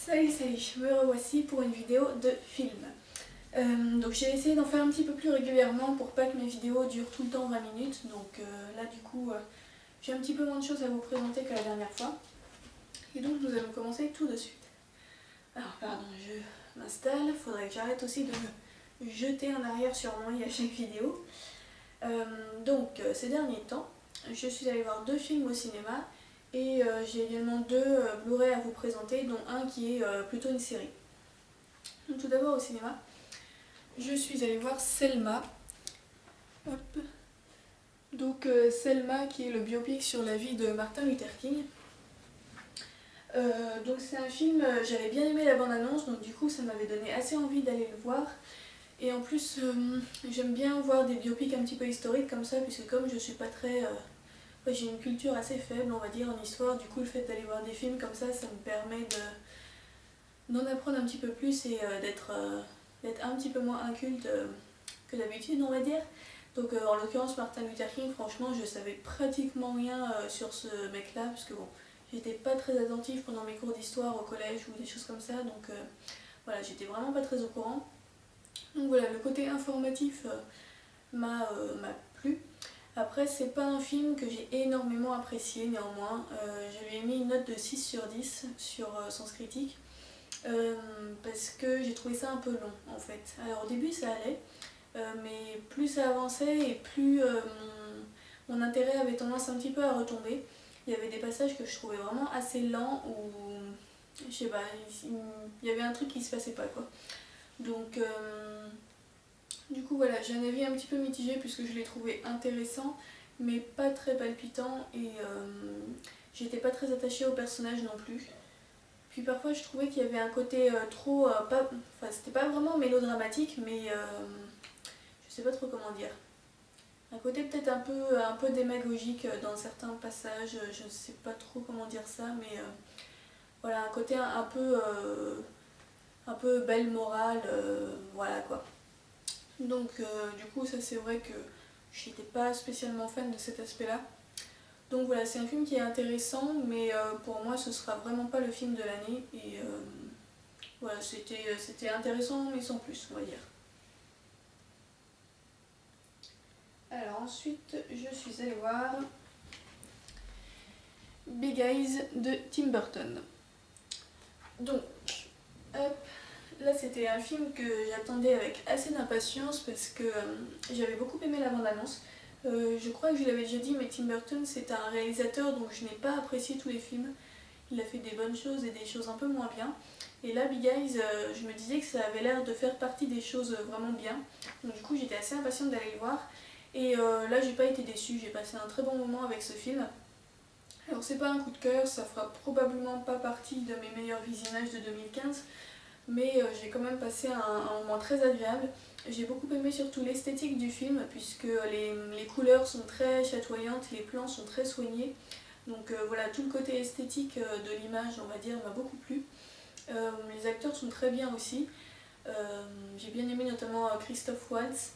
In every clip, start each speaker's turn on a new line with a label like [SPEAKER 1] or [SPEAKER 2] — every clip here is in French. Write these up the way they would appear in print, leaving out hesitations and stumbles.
[SPEAKER 1] Salut, me revoici pour une vidéo de film. Donc j'ai essayé d'en faire un petit peu plus régulièrement pour pas que mes vidéos durent tout le temps 20 minutes. Donc là du coup j'ai un petit peu moins de choses à vous présenter que la dernière fois. Et donc nous allons commencer tout de suite. Alors pardon, je m'installe, faudrait que j'arrête aussi de me jeter en arrière sur mon lit à chaque vidéo. Ces derniers temps, je suis allée voir 2 films au cinéma. Et j'ai également 2 Blu-ray à vous présenter, dont un qui est plutôt une série. Donc tout d'abord au cinéma, je suis allée voir Selma. Hop. Donc Selma qui est le biopic sur la vie de Martin Luther King. Donc c'est un film, j'avais bien aimé la bande-annonce, donc du coup ça m'avait donné assez envie d'aller le voir. Et en plus j'aime bien voir des biopics un petit peu historiques comme ça, puisque comme je suis pas très... j'ai une culture assez faible, on va dire, en histoire. Du coup, le fait d'aller voir des films comme ça me permet d'en apprendre un petit peu plus et d'être un petit peu moins inculte que d'habitude, on va dire. Donc, en l'occurrence, Martin Luther King, franchement, je savais pratiquement rien sur ce mec-là, parce que bon, j'étais pas très attentive pendant mes cours d'histoire au collège ou des choses comme ça, donc voilà, j'étais vraiment pas très au courant. Donc voilà, le côté informatif m'a plu. Après, c'est pas un film que j'ai énormément apprécié néanmoins. Je lui ai mis une note de 6 sur 10 sur Sens Critique parce que j'ai trouvé ça un peu long en fait. Alors au début ça allait, mais plus ça avançait et plus mon intérêt avait tendance un petit peu à retomber. Il y avait des passages que je trouvais vraiment assez lents où, je sais pas, il y avait un truc qui se passait pas quoi. Donc du coup voilà, j'ai un avis un petit peu mitigé puisque je l'ai trouvé intéressant mais pas très palpitant et j'étais pas très attachée au personnage non plus. Puis parfois je trouvais qu'il y avait un côté trop... enfin c'était pas vraiment mélodramatique mais je sais pas trop comment dire. Un côté peut-être un peu démagogique dans certains passages, je ne sais pas trop comment dire ça mais voilà, un côté un peu belle morale, voilà quoi. Donc du coup ça c'est vrai que j'étais pas spécialement fan de cet aspect là. Donc voilà, c'est un film qui est intéressant mais pour moi ce sera vraiment pas le film de l'année et voilà, c'était intéressant mais sans plus on va dire. Alors ensuite je suis allée voir Big Eyes de Tim Burton. Donc hop, là c'était un film que j'attendais avec assez d'impatience parce que j'avais beaucoup aimé la bande-annonce. Je crois que je l'avais déjà dit mais Tim Burton c'est un réalisateur dont je n'ai pas apprécié tous les films. Il a fait des bonnes choses et des choses un peu moins bien. Et là Big Eyes, je me disais que ça avait l'air de faire partie des choses vraiment bien. Donc du coup j'étais assez impatiente d'aller le voir. Et là j'ai pas été déçue, j'ai passé un très bon moment avec ce film. Alors c'est pas un coup de cœur, ça fera probablement pas partie de mes meilleurs visionnages de 2015. Mais j'ai quand même passé un moment très agréable. J'ai beaucoup aimé surtout l'esthétique du film puisque les couleurs sont très chatoyantes, les plans sont très soignés. Donc voilà, tout le côté esthétique de l'image, on va dire, m'a beaucoup plu. Les acteurs sont très bien aussi. J'ai bien aimé notamment Christophe Waltz,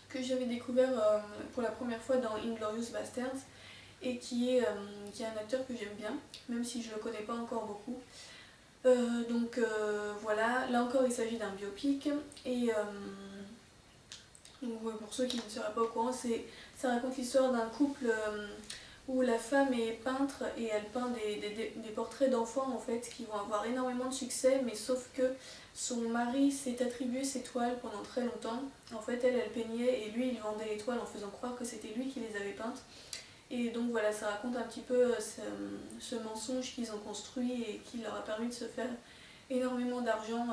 [SPEAKER 1] que j'avais découvert pour la première fois dans Inglourious Basterds, et qui est un acteur que j'aime bien, même si je ne le connais pas encore beaucoup. Voilà, là encore il s'agit d'un biopic, et donc, pour ceux qui ne seraient pas au courant, ça raconte l'histoire d'un couple où la femme est peintre et elle peint des portraits d'enfants en fait qui vont avoir énormément de succès, mais sauf que son mari s'est attribué ces toiles pendant très longtemps. En fait elle peignait et lui il vendait les toiles en faisant croire que c'était lui qui les avait peintes. Et donc voilà, ça raconte un petit peu ce mensonge qu'ils ont construit et qui leur a permis de se faire énormément d'argent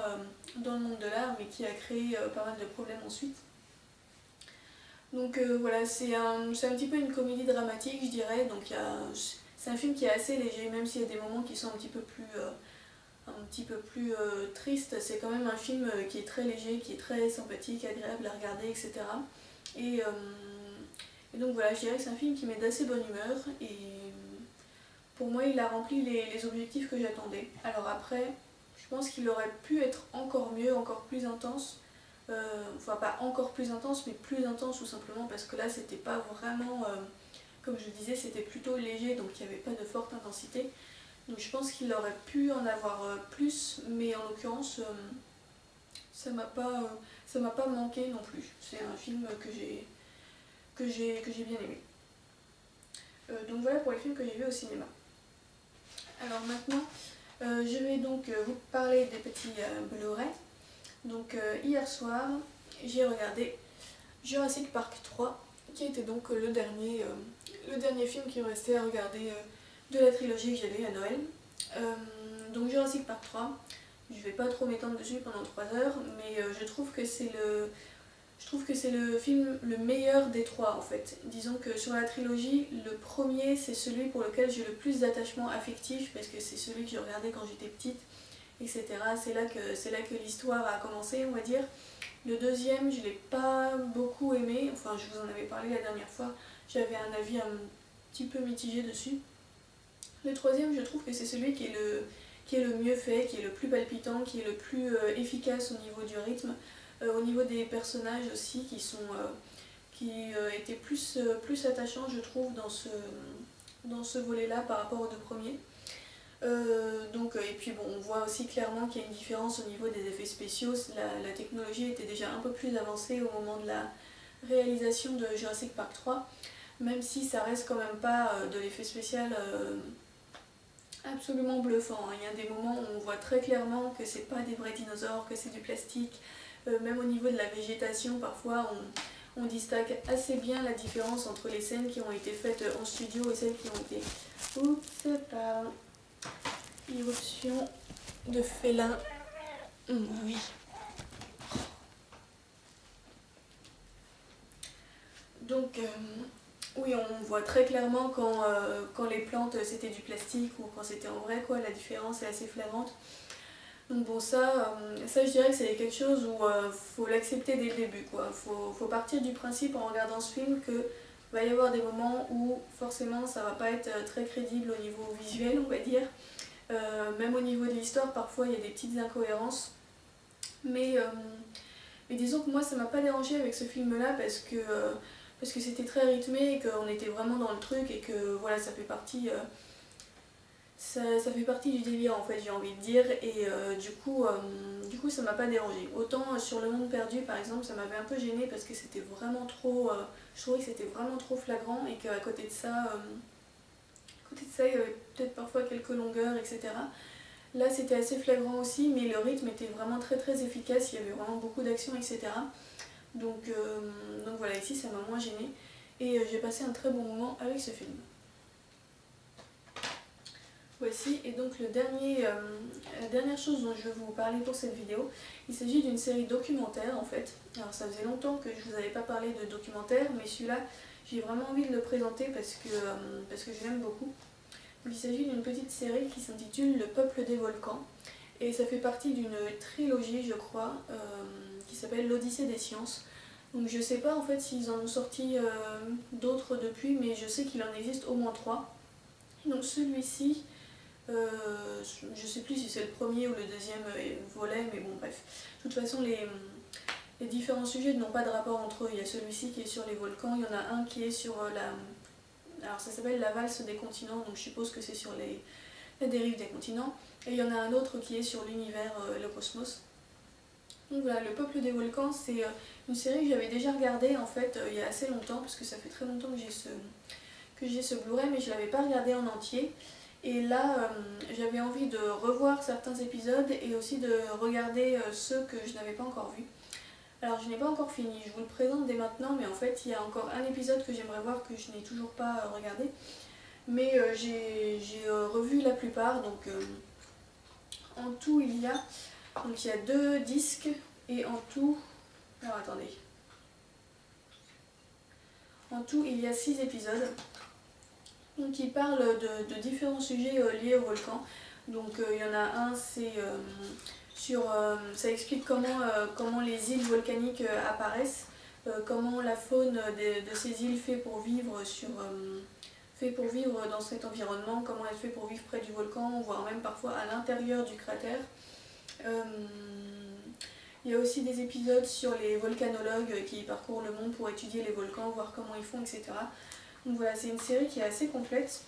[SPEAKER 1] dans le monde de l'art, mais qui a créé pas mal de problèmes ensuite. Donc voilà, c'est un petit peu une comédie dramatique, je dirais. Donc c'est un film qui est assez léger, même s'il y a des moments qui sont un petit peu plus tristes. C'est quand même un film qui est très léger, qui est très sympathique, agréable à regarder, etc. Et, et donc voilà, je dirais que c'est un film qui met d'assez bonne humeur. Et pour moi, il a rempli les objectifs que j'attendais. Alors après, je pense qu'il aurait pu être encore mieux, encore plus intense. Enfin pas encore plus intense mais plus intense tout simplement parce que là c'était pas vraiment comme je disais c'était plutôt léger donc il n'y avait pas de forte intensité Donc je pense qu'il aurait pu en avoir plus, mais en l'occurrence ça m'a pas manqué non plus. C'est un film que j'ai bien aimé. Donc voilà pour les films que j'ai vus au cinéma. Alors maintenant, je vais donc vous parler des petits Blu-ray. Donc hier soir, j'ai regardé Jurassic Park 3, qui était donc le dernier film qui me restait à regarder de la trilogie que j'avais à Noël. Donc Jurassic Park 3, je vais pas trop m'étendre dessus pendant 3 heures, mais je trouve que c'est le film le meilleur des trois en fait. Disons que sur la trilogie, le premier c'est celui pour lequel j'ai le plus d'attachement affectif parce que c'est celui que je regardais quand j'étais petite, etc. C'est là que l'histoire a commencé, on va dire. Le deuxième, je l'ai pas beaucoup aimé, enfin je vous en avais parlé la dernière fois, j'avais un avis un petit peu mitigé dessus. Le troisième, je trouve que c'est celui qui est le mieux fait, qui est le plus palpitant, qui est le plus efficace au niveau du rythme, au niveau des personnages aussi qui étaient plus attachants je trouve dans ce volet-là par rapport aux deux premiers. Et puis bon, on voit aussi clairement qu'il y a une différence au niveau des effets spéciaux. La technologie était déjà un peu plus avancée au moment de la réalisation de Jurassic Park 3, même si ça reste quand même pas de l'effet spécial absolument bluffant. Il y a des moments où on voit très clairement que c'est pas des vrais dinosaures, que c'est du plastique. Même au niveau de la végétation, parfois on distingue assez bien la différence entre les scènes qui ont été faites en studio et celles qui ont été... Oups, pardon. Irruption de félin. Oui. Donc, oui, on voit très clairement quand les plantes c'était du plastique ou quand c'était en vrai, quoi. La différence est assez flagrante. Donc bon, ça je dirais que c'est quelque chose où faut l'accepter dès le début, quoi. Faut partir du principe en regardant ce film que va y avoir des moments où forcément ça va pas être très crédible au niveau visuel, on va dire. Même au niveau de l'histoire, parfois il y a des petites incohérences. Mais disons que moi ça m'a pas dérangé avec ce film-là parce que c'était très rythmé et qu'on était vraiment dans le truc et que voilà, ça fait partie du délire en fait, j'ai envie de dire, et du coup ça m'a pas dérangé. Autant sur Le Monde Perdu par exemple, ça m'avait un peu gêné parce que c'était vraiment trop, je trouvais que c'était vraiment trop flagrant et qu'à côté de ça, il y avait peut-être parfois quelques longueurs, etc. Là c'était assez flagrant aussi, mais le rythme était vraiment très très efficace, il y avait vraiment beaucoup d'action, etc. Donc voilà, ici ça m'a moins gêné et j'ai passé un très bon moment avec ce film. Voici, et donc la dernière chose dont je vais vous parler pour cette vidéo, il s'agit d'une série documentaire en fait. Alors ça faisait longtemps que je vous avais pas parlé de documentaire, mais celui-là j'ai vraiment envie de le présenter parce que je l'aime beaucoup. Il s'agit d'une petite série qui s'intitule Le Peuple des Volcans, et ça fait partie d'une trilogie je crois, qui s'appelle L'Odyssée des Sciences. Donc je sais pas en fait s'ils en ont sorti d'autres depuis, mais je sais qu'il en existe au moins 3. Donc celui-ci, je sais plus si c'est le premier ou le deuxième volet, mais bon bref. De toute façon les différents sujets n'ont pas de rapport entre eux. Il y a celui-ci qui est sur les volcans, il y en a un qui est sur alors ça s'appelle la valse des continents, donc je suppose que c'est sur la dérive des continents. Et il y en a un autre qui est sur l'univers, le cosmos. Donc voilà, Le Peuple des Volcans, c'est une série que j'avais déjà regardée en fait il y a assez longtemps, parce que ça fait très longtemps que j'ai ce Blu-ray, mais je ne l'avais pas regardé en entier. Et là, j'avais envie de revoir certains épisodes et aussi de regarder ceux que je n'avais pas encore vus. Alors je n'ai pas encore fini, je vous le présente dès maintenant, mais en fait il y a encore un épisode que j'aimerais voir que je n'ai toujours pas regardé. Mais j'ai revu la plupart, donc en tout il y a 2 disques et en tout... Alors attendez. En tout il y a 6 épisodes. Donc qui parlent de différents sujets liés au volcan. Donc il y en a un, c'est ça explique comment les îles volcaniques apparaissent, comment la faune de ces îles fait pour vivre dans cet environnement, comment elle fait pour vivre près du volcan, voire même parfois à l'intérieur du cratère. Il y a aussi des épisodes sur les volcanologues qui parcourent le monde pour étudier les volcans, voir comment ils font, etc. Donc voilà, c'est une série qui est assez complète.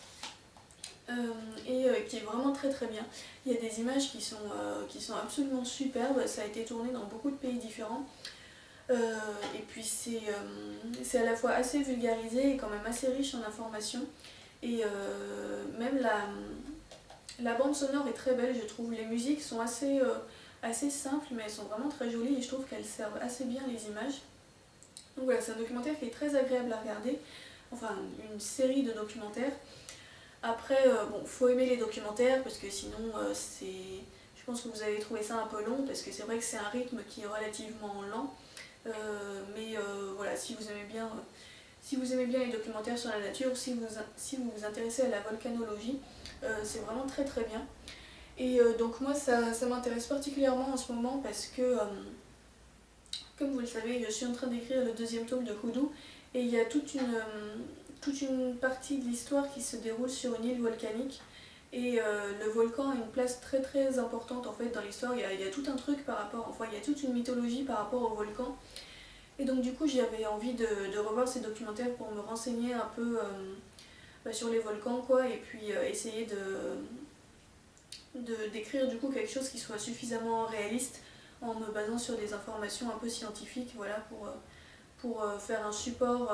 [SPEAKER 1] qui est vraiment très très bien. Il y a des images qui sont absolument superbes, ça a été tourné dans beaucoup de pays différents. Et puis c'est à la fois assez vulgarisé et quand même assez riche en informations. Et même la bande sonore est très belle, je trouve. Les musiques sont assez simples, mais elles sont vraiment très jolies et je trouve qu'elles servent assez bien les images. Donc voilà, c'est un documentaire qui est très agréable à regarder. Enfin, une série de documentaires. Après, bon, faut aimer les documentaires parce que sinon, je pense que vous allez trouver ça un peu long parce que c'est vrai que c'est un rythme qui est relativement lent. Voilà, si vous aimez bien les documentaires sur la nature, si vous vous intéressez à la volcanologie, c'est vraiment très très bien. Et donc moi ça m'intéresse particulièrement en ce moment parce que, comme vous le savez, je suis en train d'écrire le deuxième tome de Hoodoo et il y a toute une partie de l'histoire qui se déroule sur une île volcanique. Et le volcan a une place très très importante en fait dans l'histoire. Il y a tout un truc par rapport, enfin il y a toute une mythologie par rapport au volcan. Et donc du coup j'avais envie de revoir ces documentaires pour me renseigner un peu sur les volcans quoi, et puis essayer d'écrire du coup quelque chose qui soit suffisamment réaliste en me basant sur des informations un peu scientifiques, voilà, pour faire un support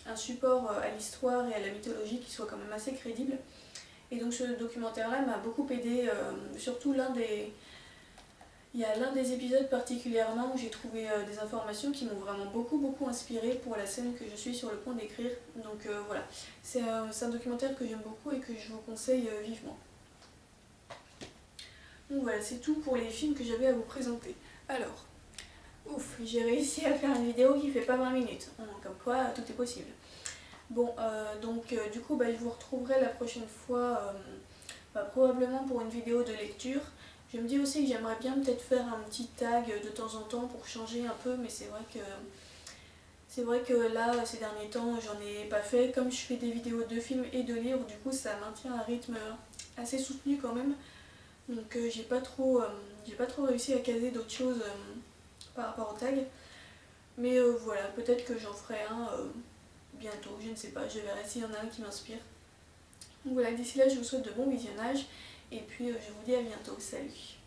[SPEAKER 1] à l'histoire et à la mythologie qui soit quand même assez crédible. Et donc ce documentaire-là m'a beaucoup aidé, surtout il y a l'un des épisodes particulièrement où j'ai trouvé des informations qui m'ont vraiment beaucoup inspiré pour la scène que je suis sur le point d'écrire. Donc voilà, c'est un documentaire que j'aime beaucoup et que je vous conseille vivement. Donc voilà, c'est tout pour les films que j'avais à vous présenter. Alors, ouf, j'ai réussi à faire une vidéo qui fait pas 20 minutes, comme quoi tout est possible. Bon, du coup, je vous retrouverai la prochaine fois, probablement pour une vidéo de lecture. Je me dis aussi que j'aimerais bien peut-être faire un petit tag de temps en temps pour changer un peu, mais c'est vrai que là, ces derniers temps, j'en ai pas fait. Comme je fais des vidéos de films et de livres, du coup, ça maintient un rythme assez soutenu quand même. Donc j'ai pas trop réussi à caser d'autres choses par rapport au tag. Mais voilà, peut-être que j'en ferai un bientôt, je ne sais pas, je verrai s'il y en a un qui m'inspire. Donc voilà, d'ici là, je vous souhaite de bons visionnages et puis je vous dis à bientôt. Salut!